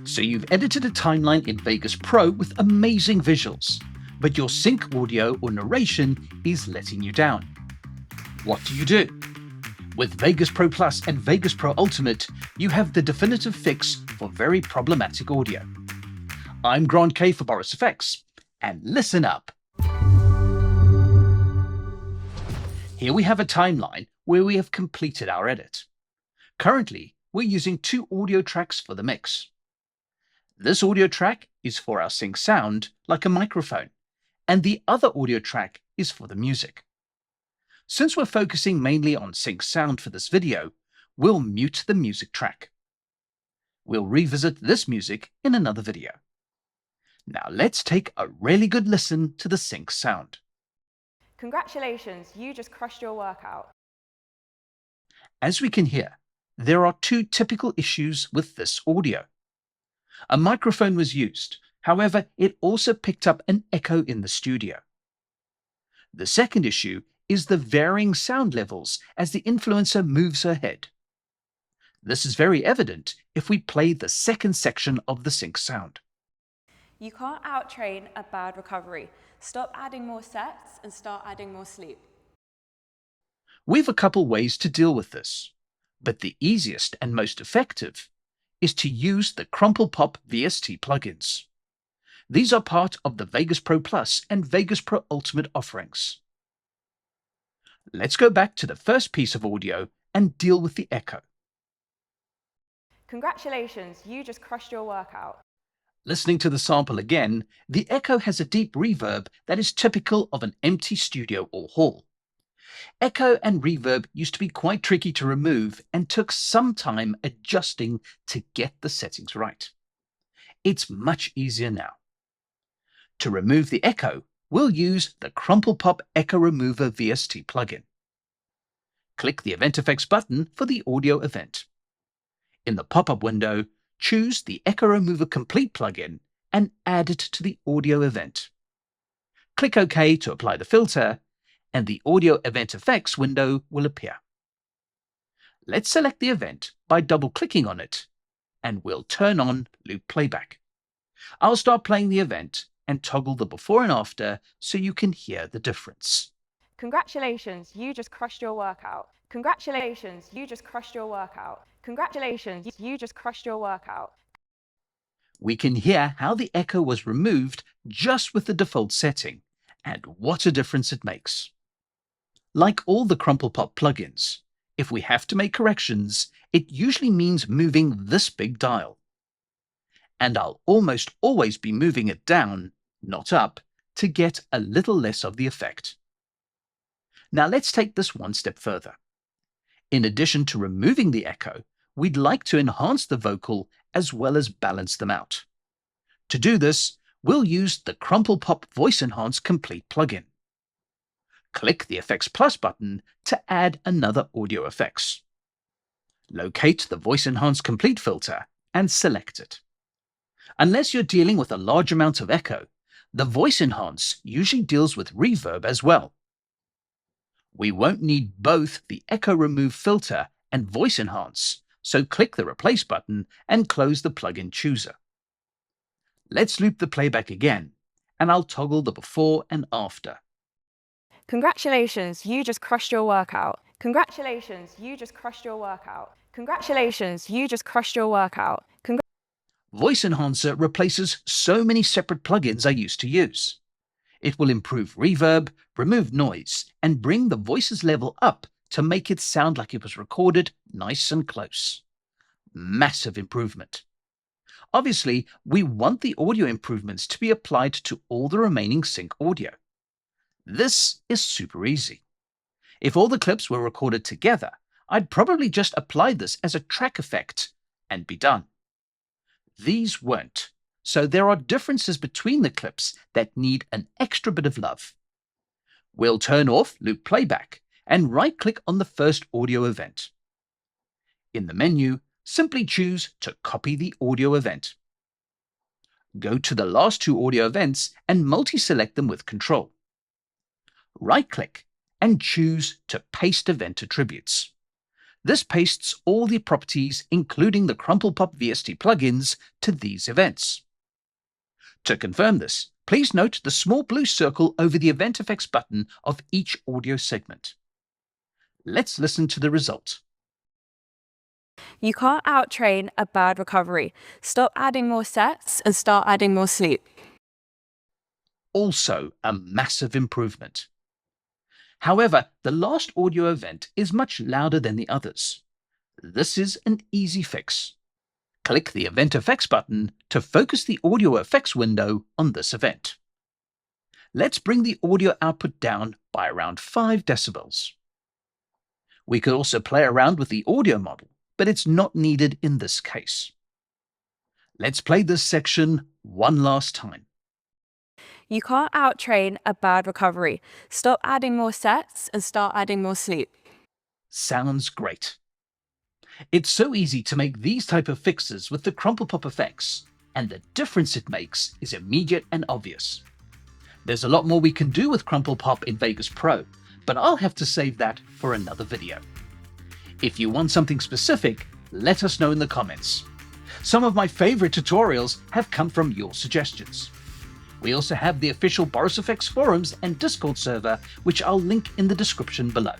So you've edited a timeline in Vegas Pro with amazing visuals, but your sync audio or narration is letting you down. What do? With Vegas Pro Plus and Vegas Pro Ultimate, you have the definitive fix for very problematic audio. I'm Grant K for Boris FX, and listen up. Here we have a timeline where we have completed our edit. Currently, we're using 2 audio tracks for the mix. This audio track is for our sync sound, like a microphone, and the other audio track is for the music. Since we're focusing mainly on sync sound for this video, we'll mute the music track. We'll revisit this music in another video. Now let's take a really good listen to the sync sound. Congratulations, you just crushed your workout. As we can hear, there are 2 typical issues with this audio. A microphone was used, however, it also picked up an echo in the studio. The second issue is the varying sound levels as the influencer moves her head. This is very evident if we play the second section of the sync sound. You can't out-train a bad recovery. Stop adding more sets and start adding more sleep. We've a couple ways to deal with this, but the easiest and most effective is to use the CrumplePop VST plugins. These are part of the Vegas Pro Plus and Vegas Pro Ultimate offerings. Let's go back to the first piece of audio and deal with the echo. Congratulations, you just crushed your workout. Listening to the sample again, the echo has a deep reverb that is typical of an empty studio or hall. Echo and reverb used to be quite tricky to remove and took some time adjusting to get the settings right. It's much easier now. To remove the echo, we'll use the CrumplePop Echo Remover VST plugin. Click the Event Effects button for the audio event. In the pop-up window, choose the Echo Remover Complete plugin and add it to the audio event. Click OK to apply the filter, and the Audio Event Effects window will appear. Let's select the event by double-clicking on it, and we'll turn on Loop Playback. I'll start playing the event and toggle the before and after so you can hear the difference. Congratulations, you just crushed your workout. Congratulations, you just crushed your workout. Congratulations, you just crushed your workout. We can hear how the echo was removed just with the default setting, and what a difference it makes. Like all the CrumplePop plugins, if we have to make corrections, it usually means moving this big dial. And I'll almost always be moving it down, not up, to get a little less of the effect. Now let's take this one step further. In addition to removing the echo, we'd like to enhance the vocal as well as balance them out. To do this, we'll use the CrumplePop Voice Enhancer Complete plugin. Click the Effects Plus button to add another audio effects. Locate the Voice Enhancer Complete filter and select it. Unless you're dealing with a large amount of echo, the Voice Enhancer usually deals with reverb as well. We won't need both the Echo Remove filter and Voice Enhancer, so click the Replace button and close the plugin chooser. Let's loop the playback again, and I'll toggle the before and after. Congratulations, you just crushed your workout. Congratulations, you just crushed your workout. Congratulations, you just crushed your workout. Voice Enhancer replaces so many separate plugins I used to use. It will improve reverb, remove noise, and bring the voice's level up to make it sound like it was recorded nice and close. Massive improvement. Obviously, we want the audio improvements to be applied to all the remaining sync audio. This is super easy. If all the clips were recorded together, I'd probably just apply this as a track effect and be done. These weren't, so there are differences between the clips that need an extra bit of love. We'll turn off Loop Playback and right-click on the first audio event. In the menu, simply choose to copy the audio event. Go to the last 2 audio events and multi-select them with Control. Right-click and choose to paste event attributes. This pastes all the properties, including the CrumplePop VST plugins, to these events. To confirm this, please note the small blue circle over the event effects button of each audio segment. Let's listen to the result. You can't outtrain a bad recovery. Stop adding more sets and start adding more sleep. Also a massive improvement. However, the last audio event is much louder than the others. This is an easy fix. Click the Event Effects button to focus the audio effects window on this event. Let's bring the audio output down by around 5 decibels. We could also play around with the audio model, but it's not needed in this case. Let's play this section one last time. You can't outtrain a bad recovery. Stop adding more sets and start adding more sleep. Sounds great. It's so easy to make these type of fixes with the CrumplePop effects, and the difference it makes is immediate and obvious. There's a lot more we can do with CrumplePop in Vegas Pro, but I'll have to save that for another video. If you want something specific, let us know in the comments. Some of my favorite tutorials have come from your suggestions. We also have the official Boris FX forums and Discord server, which I'll link in the description below.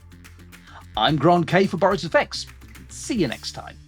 I'm Grant K for Boris FX. See you next time.